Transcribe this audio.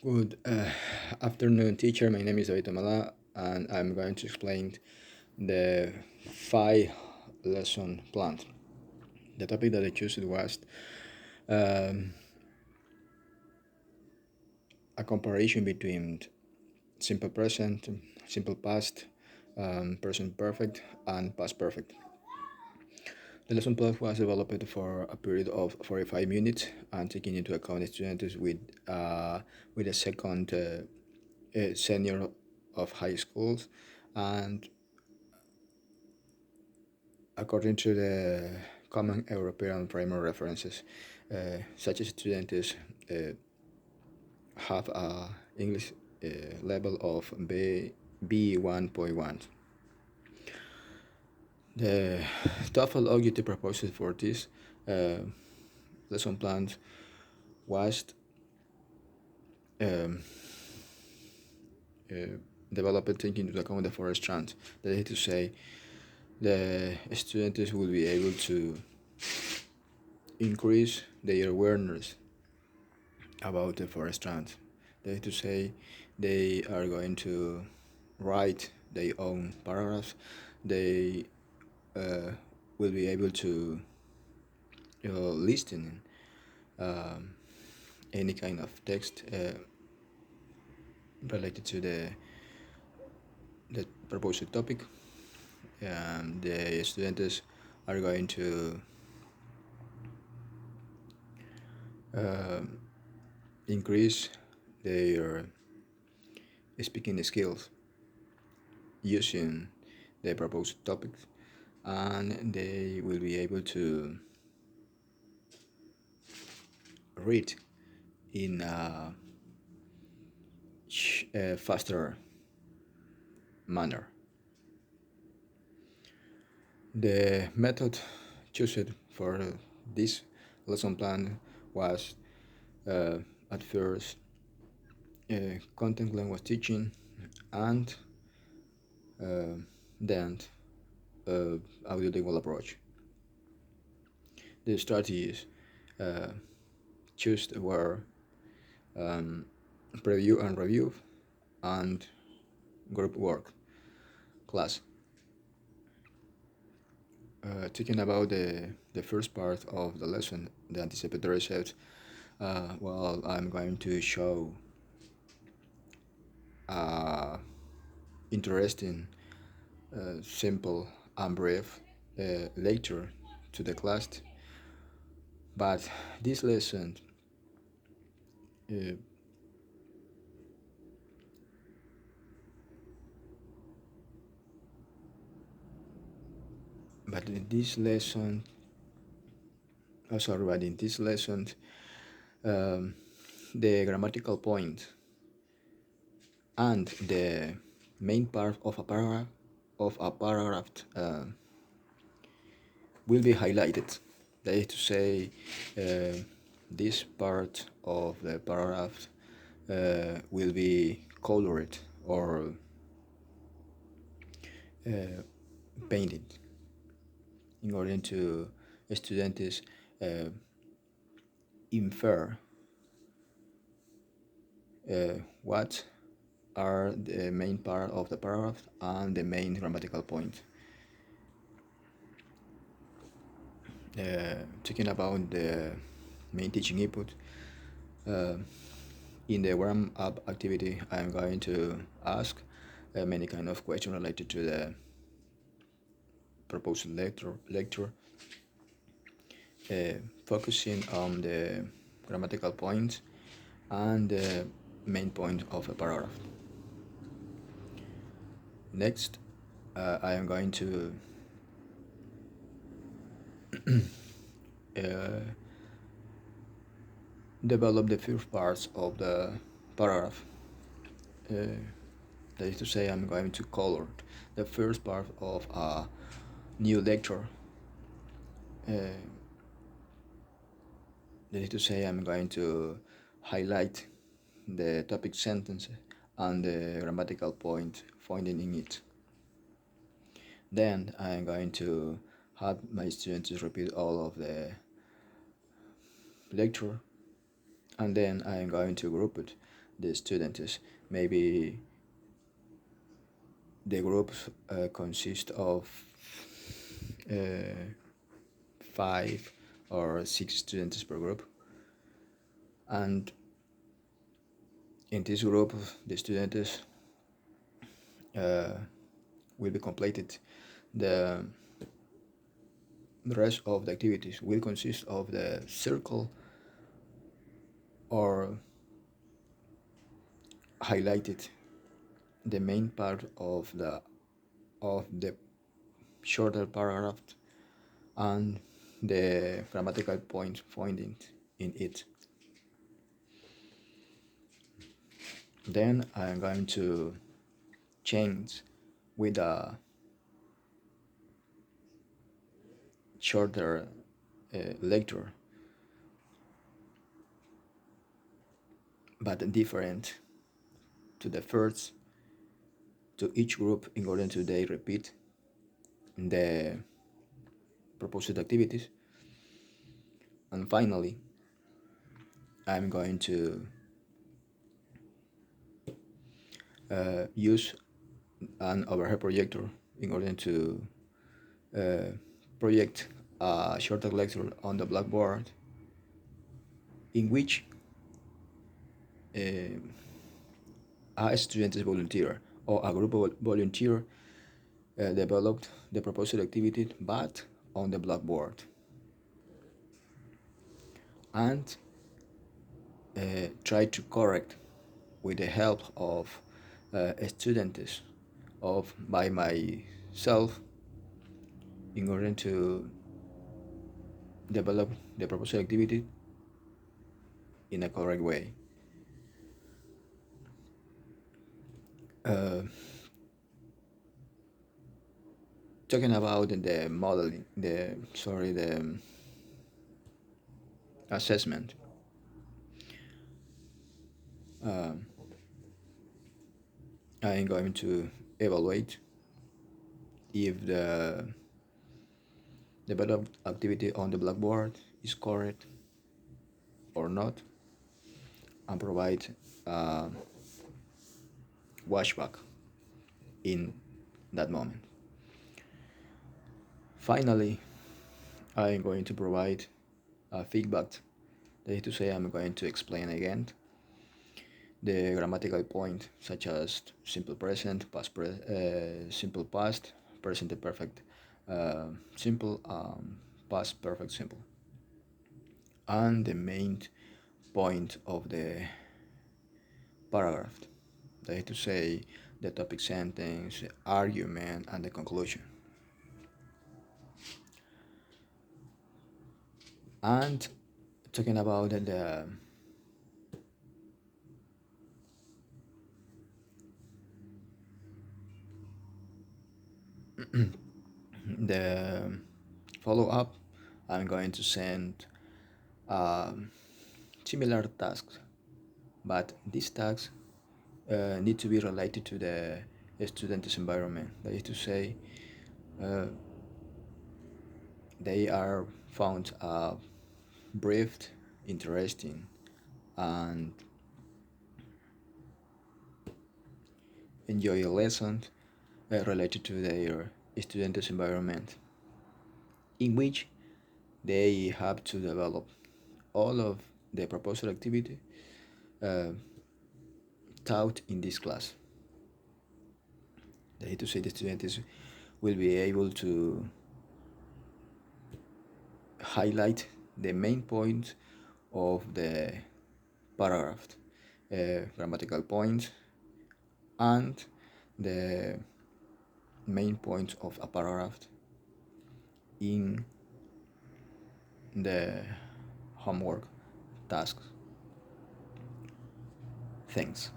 Good afternoon, teacher. My name is David Amala, and I'm going to explain the five lesson plan. The topic that I chose was um, a comparison between simple present, simple past, present perfect, and past perfect. The lesson plan was developed for a period of 45 minutes and taking into account students with a second senior of high schools, and according to the common European primary references, such as students uh, have a English level of B1.1. The TOEFL OGT proposal for this uh, lesson plan was um, uh, developed taking into account the four strands. That is to say, the students will be able to increase their awareness about the four strands. That is to say, they are going to write their own paragraphs. They uh, will be able to listen um, any kind of text related to the proposed topic. The students are going to uh, increase their speaking skills using the proposed topics, and they will be able to read in a faster manner. The method chosen for this lesson plan was uh, at first content language teaching, and uh, then audio lingual approach. The strategies uh, chosen were preview and review and group work class. Talking about the first part of the lesson, the anticipatory set, well, I'm going to show interesting, simple, and brief lecture to the class. But this lesson, uh, but in this lesson, oh sorry, but in this lesson, um, the grammatical point and the main part of a paragraph will be highlighted. That is to say, this part of the paragraph will be colored or painted in order to students uh, infer what are the main part of the paragraph and the main grammatical point. Talking about the main teaching input, in the warm-up activity, I'm going to ask many kind of questions related to the proposed lecture, focusing on the grammatical points and the main point of a paragraph. Next, I am going to develop the first parts of the paragraph. That is to say, I'm going to color the first part of a new lecture. That is to say, I'm going to highlight the topic sentence and the grammatical point finding in it. Then I'm going to have my students repeat all of the lecture, and then I'm going to group it the students. Maybe the groups consist of uh, 5 or 6 students per group, and in this group the students uh, will be completed. The rest of the activities will consist of the circle or highlighted the main part of the shorter paragraph and the grammatical points finding in it. Then I'm going to change with a shorter lecture, but different to the first, to each group in order to they repeat the proposed activities. And finally, I'm going to use an overhead projector in order to uh, project a shorter lecture on the blackboard in which a student volunteer or a group of volunteer developed the proposed activity but on the blackboard, and try to correct with the help of students of by myself in order to develop the proposed activity in a correct way. Uh, Talking about the modeling, the assessment. I'm going to evaluate if the developed activity on the blackboard is correct or not, and provide a watchback in that moment. Finally, I'm going to provide a feedback. That is to say, I'm going to explain again the grammatical point, such as simple present, simple past, present perfect simple, past perfect simple, and the main point of the paragraph. That is to say, the topic sentence, argument, and the conclusion. And talking about the follow up, I'm going to send similar tasks, but these tasks need to be related to the student's environment. That is to say, they are found brief, interesting, and enjoy a lesson related to their student's environment, in which they have to develop all of the proposal activity taught in this class. That is to say, the students will be able to highlight the main point of the paragraph, grammatical points, and the main point of a paragraph in the homework tasks. Thanks.